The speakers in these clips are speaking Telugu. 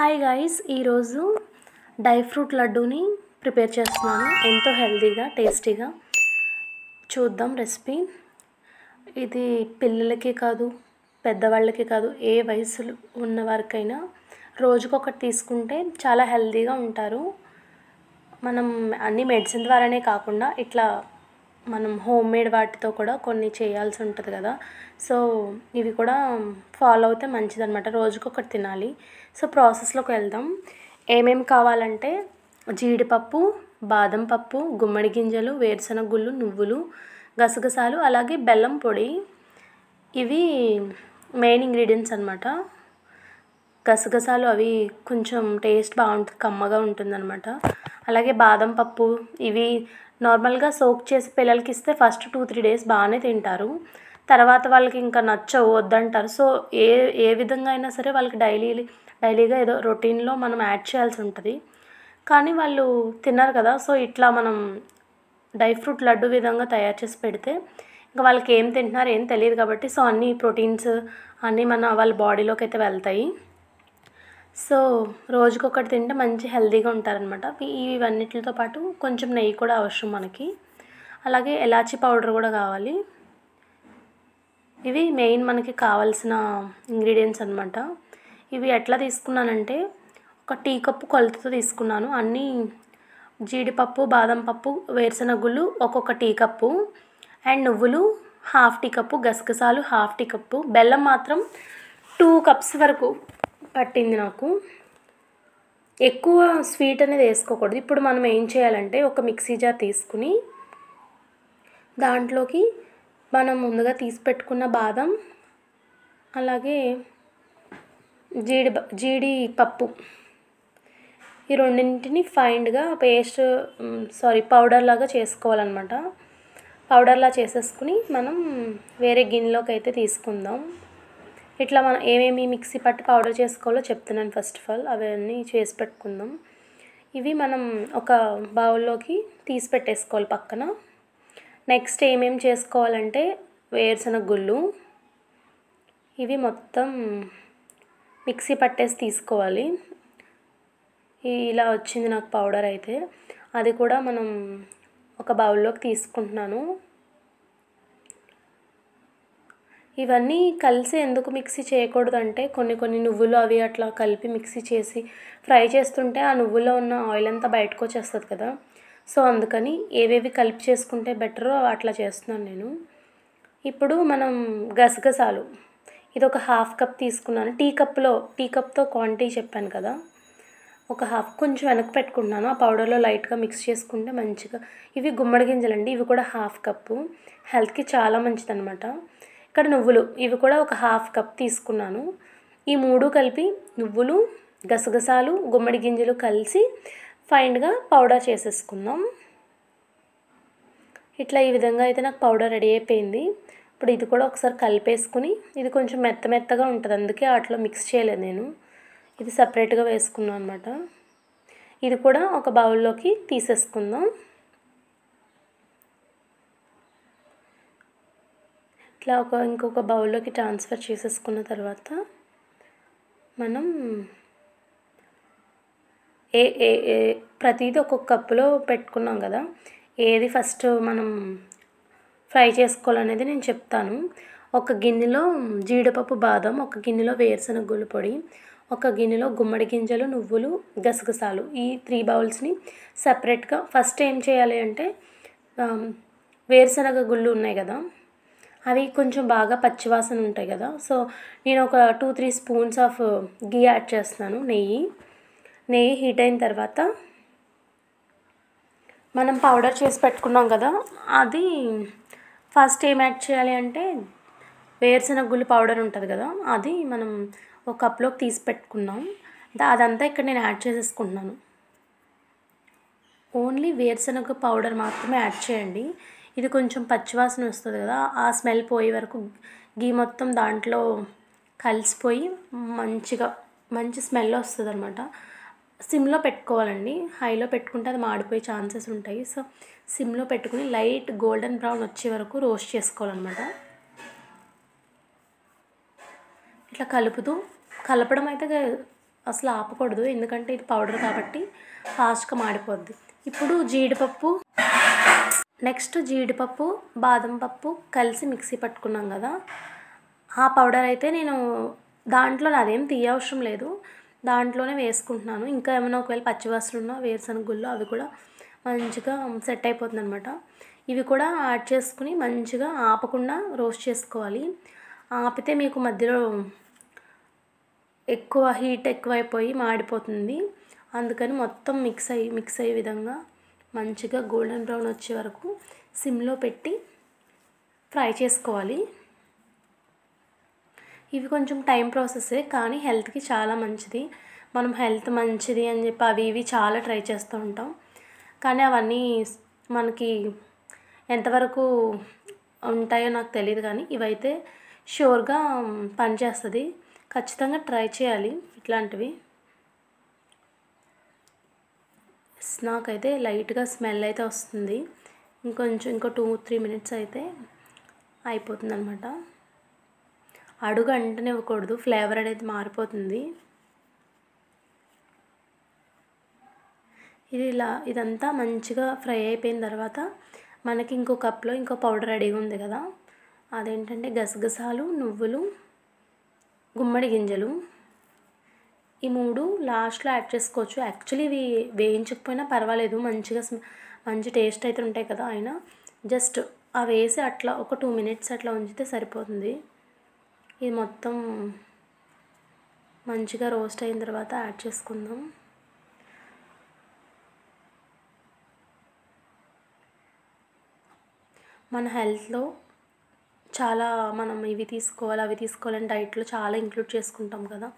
హాయ్ గాయ్స్, ఈరోజు డ్రై ఫ్రూట్ లడ్డూని ప్రిపేర్ చేస్తున్నాను. ఎంతో హెల్తీగా టేస్టీగా. చూద్దాం రెసిపీ. ఇది పిల్లలకే కాదు, పెద్దవాళ్ళకే కాదు, ఏ వయసులో ఉన్నవారికైనా రోజుకొకటి తీసుకుంటే చాలా హెల్తీగా ఉంటారు. మనం అన్ని మెడిసిన్ ద్వారానే కాకుండా ఇట్లా మనం హోమ్ మేడ్ వాటితో కూడా కొన్ని చేయాల్సి ఉంటుంది కదా. సో ఇవి కూడా ఫాలో అవుతే మంచిదన్నమాట. రోజుకొకటి తినాలి. సో ప్రాసెస్లోకి వెళ్దాం. ఏమేమి కావాలంటే జీడిపప్పు, బాదం పప్పు, గుమ్మడి గింజలు, వేరుశనగ గుళ్ళు, నువ్వులు, గసగసాలు, అలాగే బెల్లం పొడి. ఇవి మెయిన్ ఇంగ్రీడియంట్స్ అన్నమాట. గసగసాలు అవి కొంచెం టేస్ట్ బాగుంటుంది, కమ్మగా ఉంటుందన్నమాట. అలాగే బాదం పప్పు ఇవి నార్మల్గా సోక్ చేసి పిల్లలకి ఇస్తే ఫస్ట్ 2-3 డేస్ బాగానే తింటారు. తర్వాత వాళ్ళకి ఇంకా నచ్చవు, వద్దంటారు. సో ఏ విధంగా అయినా సరే వాళ్ళకి డైలీగా ఏదో రొటీన్లో మనం యాడ్ చేయాల్సి ఉంటుంది. కానీ వాళ్ళు తిన్నారు కదా. సో ఇట్లా మనం డ్రై ఫ్రూట్ లడ్డు విధంగా తయారు చేసి పెడితే ఇంకా వాళ్ళకి ఏం తింటున్నారు ఏం తెలియదు కాబట్టి సో అన్ని ప్రోటీన్స్ అన్నీ వాళ్ళ బాడీలోకి అయితే వెళ్తాయి. సో రోజుకొకటి తింటే మంచి హెల్తీగా ఉంటారనమాట. ఇవన్నిటితో పాటు కొంచెం నెయ్యి కూడా అవసరం మనకి. అలాగే ఎలాచీ పౌడర్ కూడా కావాలి. ఇవి మెయిన్ మనకి కావాల్సిన ఇంగ్రీడియంట్స్ అనమాట. ఇవి ఎట్లా తీసుకున్నానంటే ఒక టీ కప్పు కొలతతో తీసుకున్నాను. అన్నీ జీడిపప్పు, బాదం పప్పు, వేరుశనగుళ్ళు ఒక్కొక్క టీ కప్పు, అండ్ నువ్వులు 1/2 టీ కప్పు, గసగసాలు 1/2 టీ కప్పు, బెల్లం మాత్రం 2 కప్స్ వరకు పట్టింది నాకు. ఎక్కువ స్వీట్ అనేది వేసుకోకూడదు. ఇప్పుడు మనం ఏం చేయాలంటే ఒక మిక్సీ జార్ తీసుకుని దాంట్లోకి మనం ముందుగా తీసి పెట్టుకున్న బాదం, అలాగే జీడిపప్పు ఈ రెండింటిని ఫైన్గా పౌడర్ లాగా చేసుకోవాలన్నమాట. పౌడర్లా చేసేసుకుని మనం వేరే గిన్నెలోకి అయితే తీసుకుందాం. ఇట్లా మనం ఏమేమి మిక్సీ పట్టి పౌడర్ చేసుకోవాలో చెప్తున్నాను. ఫస్ట్ ఆఫ్ ఆల్ అవన్నీ చేసి పెట్టుకుందాం. ఇవి మనం ఒక బౌల్లోకి తీసి పెట్టేసుకోవాలి పక్కన. నెక్స్ట్ ఏమేమి చేసుకోవాలంటే వేరుశనగ గుళ్ళు ఇవి మొత్తం మిక్సీ పట్టేసి తీసుకోవాలి. ఇలా వచ్చింది నాకు పౌడర్ అయితే. అది కూడా మనం ఒక బౌల్లోకి తీసుకుంటున్నాను. ఇవన్నీ కలిసి ఎందుకు మిక్సీ చేయకూడదు అంటే కొన్ని నువ్వులు అవి అట్లా కలిపి మిక్సీ చేసి ఫ్రై చేస్తుంటే ఆ నువ్వుల్లో ఉన్న ఆయిల్ అంతా బయటకు వచ్చేస్తుంది కదా. సో అందుకని ఏవేవి కలిపి చేసుకుంటే బెటరో అట్లా చేస్తున్నాను నేను. ఇప్పుడు మనం గసగసాలు ఇది ఒక 1/2 కప్ తీసుకున్నాను. టీ కప్తో క్వాంటిటీ చెప్పాను కదా. ఒక 1/2 కొంచెం వెనక్కి పెట్టుకుంటున్నాను. ఆ పౌడర్లో లైట్గా మిక్స్ చేసుకుంటే మంచిగా. ఇవి గుమ్మడి గింజలండి. ఇవి కూడా 1/2 కప్పు. హెల్త్కి చాలా మంచిదన్నమాట. ఇక్కడ నువ్వులు ఇవి కూడా ఒక 1/2 కప్ తీసుకున్నాను. ఈ 3 కలిపి నువ్వులు, గసగసాలు, గుమ్మడి గింజలు కలిసి ఫైన్గా పౌడర్ చేసేసుకుందాం. ఇట్లా ఈ విధంగా అయితే నాకు పౌడర్ రెడీ అయిపోయింది. ఇప్పుడు ఇది కూడా ఒకసారి కలిపేసుకుని ఇది కొంచెం మెత్తగా ఉంటుంది, అందుకే అట్లా మిక్స్ చేయలేదు నేను. ఇది సపరేట్గా వేసుకున్నాను అనమాట. ఇది కూడా ఒక బౌల్లోకి తీసేసుకుందాం. ఇట్లా ఇంకొక బౌల్లోకి ట్రాన్స్ఫర్ చేసేసుకున్న తర్వాత మనం ప్రతిదీ ఒక్కొక్క కప్పులో పెట్టుకున్నాం కదా. ఏది ఫస్ట్ మనం ఫ్రై చేసుకోవాలనేది నేను చెప్తాను. ఒక గిన్నెలో జీడిపప్పు, బాదం, ఒక గిన్నెలో వేరుశనగ గుళ్ళు పొడి, ఒక గిన్నెలో గుమ్మడి గింజలు, నువ్వులు, గసగసాలు, ఈ 3 బౌల్స్ని సపరేట్గా ఫస్ట్ ఏం చేయాలి అంటే వేరుశనగ గుళ్ళు ఉన్నాయి కదా అవి కొంచెం బాగా పచ్చివాసన ఉంటాయి కదా. సో నేను ఒక 2-3 స్పూన్స్ ఆఫ్ గీ యాడ్ చేస్తున్నాను. నెయ్యి హీట్ అయిన తర్వాత మనం పౌడర్ చేసి పెట్టుకున్నాం కదా అది ఫస్ట్ ఏం యాడ్ చేయాలి అంటే వేరుశనగ గుళ్ళు పౌడర్ ఉంటుంది కదా అది మనం ఒక కప్లోకి తీసి పెట్టుకున్నాం. అదంతా ఇక్కడ నేను యాడ్ చేసేసుకుంటున్నాను. ఓన్లీ వేరుశనగ పౌడర్ మాత్రమే యాడ్ చేయండి. ఇది కొంచెం పచ్చివాసన వస్తుంది కదా, ఆ స్మెల్ పోయే వరకు గీ మొత్తం దాంట్లో కలిసిపోయి మంచి స్మెల్ వస్తుంది అనమాట. సిమ్లో పెట్టుకోవాలండి. హైలో పెట్టుకుంటే అది మాడిపోయే ఛాన్సెస్ ఉంటాయి. సో సిమ్లో పెట్టుకుని లైట్ గోల్డెన్ బ్రౌన్ వచ్చే వరకు రోస్ట్ చేసుకోవాలన్నమాట. ఇట్లా కలపడం అయితే అసలు ఆపకూడదు, ఎందుకంటే ఇది పౌడర్ కాబట్టి ఫాస్ట్గా మాడిపోద్ది. ఇప్పుడు జీడిపప్పు, నెక్స్ట్ జీడిపప్పు బాదం పప్పు కలిసి మిక్సీ పట్టుకున్నాం కదా, ఆ పౌడర్ అయితే నేను దాంట్లో అదేం తీయవసరం లేదు, దాంట్లోనే వేసుకుంటున్నాను. ఇంకా ఏమైనా ఒకవేళ పచ్చివాసన ఉన్నా వేరుశనగ గుళ్ళు అవి కూడా మంచిగా సెట్ అయిపోతుంది అనమాట. ఇవి కూడా యాడ్ చేసుకుని మంచిగా ఆపకుండా రోస్ట్ చేసుకోవాలి. ఆపితే మీకు మధ్యలో ఎక్కువ హీట్ ఎక్కువైపోయి మాడిపోతుంది. అందుకని మొత్తం మిక్స్ అయ్యే విధంగా మంచిగా గోల్డెన్ బ్రౌన్ వచ్చే వరకు సిమ్లో పెట్టి ఫ్రై చేసుకోవాలి. ఇవి కొంచెం టైం ప్రాసెసే, కానీ హెల్త్కి చాలా మంచిది. మనం హెల్త్ మంచిది అని చెప్పి అవి ఇవి చాలా ట్రై చేస్తూ ఉంటాం, కానీ అవన్నీ మనకి ఎంతవరకు ఉంటాయో నాకు తెలియదు. కానీ ఇవైతే షూర్గా పనిచేస్తుంది, ఖచ్చితంగా ట్రై చేయాలి ఇట్లాంటివి. నాకైతే లైట్గా స్మెల్ అయితే వస్తుంది, ఇంకో 2-3 మినిట్స్ అయితే అయిపోతుంది అనమాట. అడుగు అంటనివ్వకూడదు, ఫ్లేవర్ అనేది మారిపోతుంది. ఇదంతా మంచిగా ఫ్రై అయిపోయిన తర్వాత మనకి ఇంకో కప్లో ఇంకో పౌడర్ రెడీగా ఉంది కదా, అదేంటంటే గసగసాలు, నువ్వులు, గుమ్మడి గింజలు, ఈ 3 లాస్ట్లో యాడ్ చేసుకోవచ్చు. యాక్చువల్లీ ఇవి వేయించకపోయినా పర్వాలేదు, మంచి టేస్ట్ అయితే ఉంటాయి కదా, అయినా జస్ట్ అవి వేసి అట్లా ఒక 2 మినిట్స్ అట్లా ఉంచితే సరిపోతుంది. ఇది మొత్తం మంచిగా రోస్ట్ అయిన తర్వాత యాడ్ చేసుకుందాం. మన హెల్త్లో చాలా మనం ఇవి తీసుకోవాలి అవి తీసుకోవాలని డైట్లో చాలా ఇంక్లూడ్ చేసుకుంటాం కదా.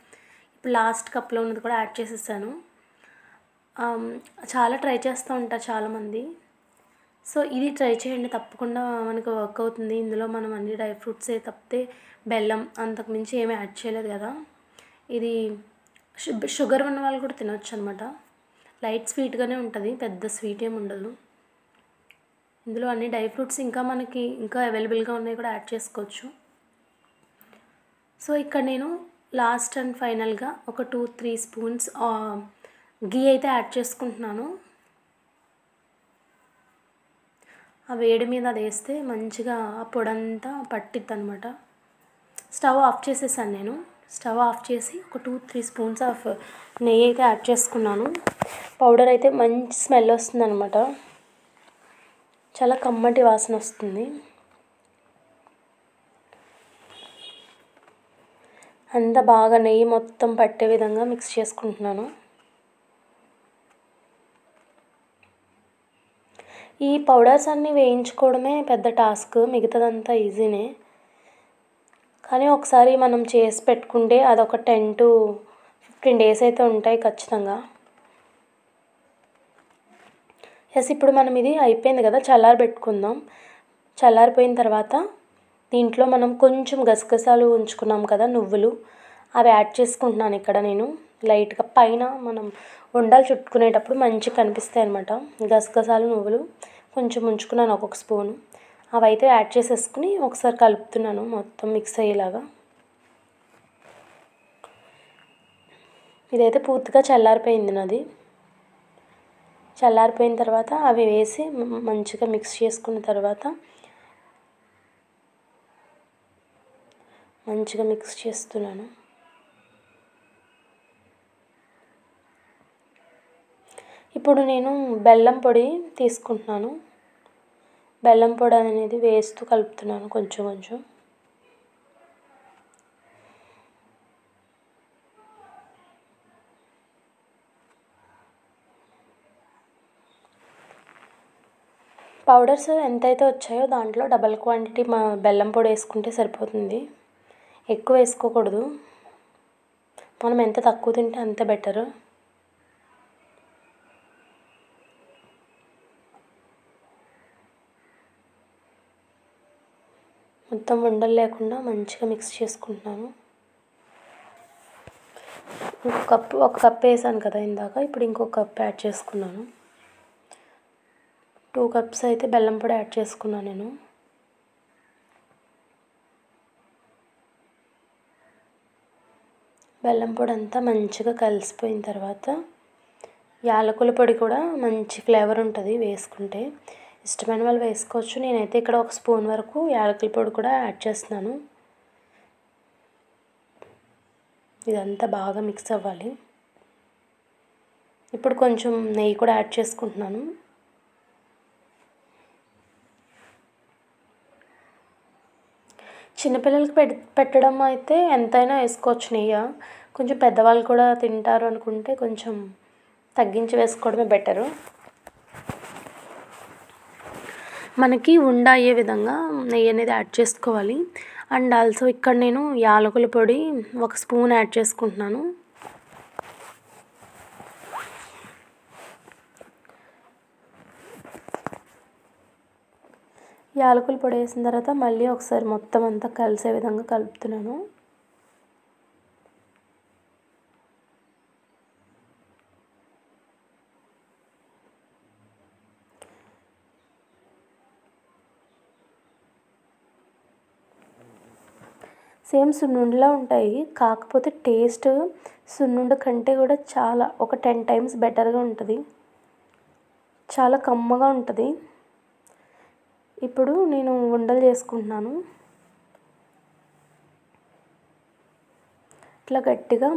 ఇప్పుడు లాస్ట్ కప్లో ఉన్నది కూడా యాడ్ చేసేసాను. చాలా ట్రై చేస్తూ ఉంటారు చాలామంది, సో ఇది ట్రై చేయండి, తప్పకుండా మనకు వర్క్ అవుతుంది. ఇందులో మనం అన్ని డ్రై ఫ్రూట్సే తప్పితే బెల్లం అంతకుమించి ఏమీ యాడ్ చేయలేదు కదా. ఇది షుగర్ ఉన్న వాళ్ళు కూడా తినొచ్చు అనమాట, లైట్ స్వీట్గానే ఉంటుంది, పెద్ద స్వీట్ ఏమి ఉండదు. ఇందులో అన్ని డ్రై ఫ్రూట్స్ మనకి ఇంకా అవైలబుల్గా ఉన్నాయి కూడా యాడ్ చేసుకోవచ్చు. సో ఇక్కడ నేను లాస్ట్ అండ్ ఫైనల్గా ఒక 2-3 స్పూన్స్ గీ అయితే యాడ్ చేసుకుంటున్నాను. ఆ వేడి మీద అది వేస్తే మంచిగా ఆ పొడంతా పట్టిద్ది అనమాట. స్టవ్ ఆఫ్ చేసేసాను నేను. స్టవ్ ఆఫ్ చేసి ఒక 2-3 స్పూన్స్ ఆఫ్ నెయ్యి అయితే యాడ్ చేసుకున్నాను. పౌడర్ అయితే మంచి స్మెల్ వస్తుంది అనమాట, చాలా కమ్మటి వాసన వస్తుంది. అంతా బాగా నెయ్యి మొత్తం పట్టే విధంగా మిక్స్ చేసుకుంటున్నాను. ఈ పౌడర్స్ అన్నీ వేయించుకోవడమే పెద్ద టాస్క్, మిగతాదంతా ఈజీనే. కానీ ఒకసారి మనం చేసి పెట్టుకుంటే అదొక 10-15 డేస్ అయితే ఉంటాయి ఖచ్చితంగా. ఇప్పుడు మనం ఇది అయిపోయింది కదా, చల్లారబెట్టుకుందాం. చల్లారిపోయిన తర్వాత దీంట్లో మనం కొంచెం గసగసాలు ఉంచుకున్నాం కదా, నువ్వులు, అవి యాడ్ చేసుకుంటున్నాను ఇక్కడ నేను లైట్గా. పైన మనం ఉండలు చుట్టుకునేటప్పుడు మంచిగా కనిపిస్తాయి అనమాట గసగసాలు, నువ్వులు. కొంచెం ఉంచుకున్నాను, ఒక్కొక్క స్పూను. అవి అయితే యాడ్ చేసేసుకుని ఒకసారి కలుపుతున్నాను మొత్తం మిక్స్ అయ్యేలాగా. ఇదైతే పూర్తిగా చల్లారిపోయింది నాది. చల్లారిపోయిన తర్వాత అవి వేసి మంచిగా మిక్స్ చేసుకున్న తర్వాత మంచిగా మిక్స్ చేస్తున్నాను. ఇప్పుడు నేను బెల్లం పొడి తీసుకుంటున్నాను. బెల్లం పొడి అనేది వేస్తూ కలుపుతున్నాను కొంచెం కొంచెం. పౌడర్స్ ఎంతైతే వచ్చాయో దాంట్లో డబల్ క్వాంటిటీ బెల్లం పొడి వేసుకుంటే సరిపోతుంది, ఎక్కువ వేసుకోకూడదు. మనం ఎంత తక్కువ తింటే అంత బెటర్. మొత్తం ఉండలు లేకుండా మంచిగా మిక్స్ చేసుకుంటున్నాను. ఒక కప్ వేసాను కదా ఇందాక, ఇప్పుడు ఇంకొక కప్ యాడ్ చేసుకున్నాను. 2 కప్స్ అయితే బెల్లం పొడి యాడ్ చేసుకున్నాను నేను. బెల్లం పొడి అంతా మంచిగా కలిసిపోయిన తర్వాత యాలకుల పొడి కూడా మంచి ఫ్లేవర్ ఉంటుంది వేసుకుంటే. ఇష్టమైన వాళ్ళు వేసుకోవచ్చు. నేనైతే ఇక్కడ 1 స్పూన్ వరకు యాలకుల పొడి కూడా యాడ్ చేస్తున్నాను. ఇదంతా బాగా మిక్స్ అవ్వాలి. ఇప్పుడు కొంచెం నెయ్యి కూడా యాడ్ చేసుకుంటున్నాను. చిన్నపిల్లలకి పెట్టడం అయితే ఎంతైనా వేసుకోవచ్చు నెయ్యి. కొంచెం పెద్దవాళ్ళు కూడా తింటారు అనుకుంటే కొంచెం తగ్గించి వేసుకోవడమే బెటరు. మనకి ఉండ అయ్యే విధంగా నెయ్యి అనేది యాడ్ చేసుకోవాలి. అండ్ ఆల్సో ఇక్కడ నేను యాలకుల పొడి 1 స్పూన్ యాడ్ చేసుకుంటున్నాను. యాలకుల పొడి వేసిన తర్వాత మళ్ళీ ఒకసారి మొత్తం అంతా కలిసే విధంగా కలుపుతున్నాను. సేమ్ సున్నుండలా ఉంటాయి, కాకపోతే టేస్ట్ సున్నుండ కంటే కూడా చాలా ఒక 10 టైమ్స్ బెటర్గా ఉంటుంది. చాలా కమ్మగా ఉంటుంది. ఇప్పుడు నేను ఉండలు చేసుకుంటున్నాను. ఇట్లా గట్టిగా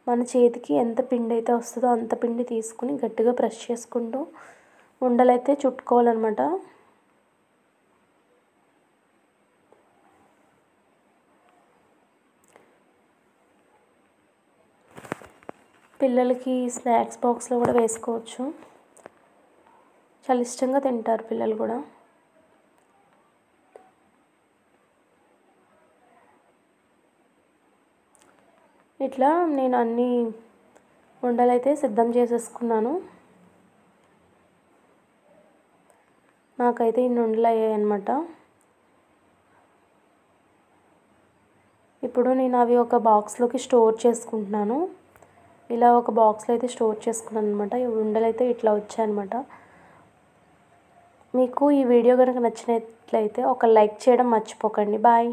మన చేతికి ఎంత పిండి అయితే వస్తుందో అంత పిండి తీసుకుని గట్టిగా ప్రెస్ చేసుకుంటూ ఉండలైతే చుట్టుకోవాలన్నమాట. పిల్లలకి స్నాక్స్ బాక్స్లో కూడా వేసుకోవచ్చు. చాలా ఇష్టంగా తింటారు పిల్లలు కూడా. ఇట్లా నేను అన్ని ఉండలైతే సిద్ధం చేసేసుకున్నాను. నాకైతే ఇన్ని ఉండలు అయ్యాయి అన్నమాట. ఇప్పుడు నేను అవి ఒక బాక్స్లోకి స్టోర్ చేసుకుంటున్నాను. ఇలా ఒక బాక్స్లో అయితే స్టోర్ చేసుకున్నాను అనమాట. ఈ ఉండలు అయితే ఇట్లా వచ్చాయన్నమాట. మీకు ఈ వీడియో కనుక నచ్చినట్లయితే ఒక లైక్ చేయడం మర్చిపోకండి. బాయ్.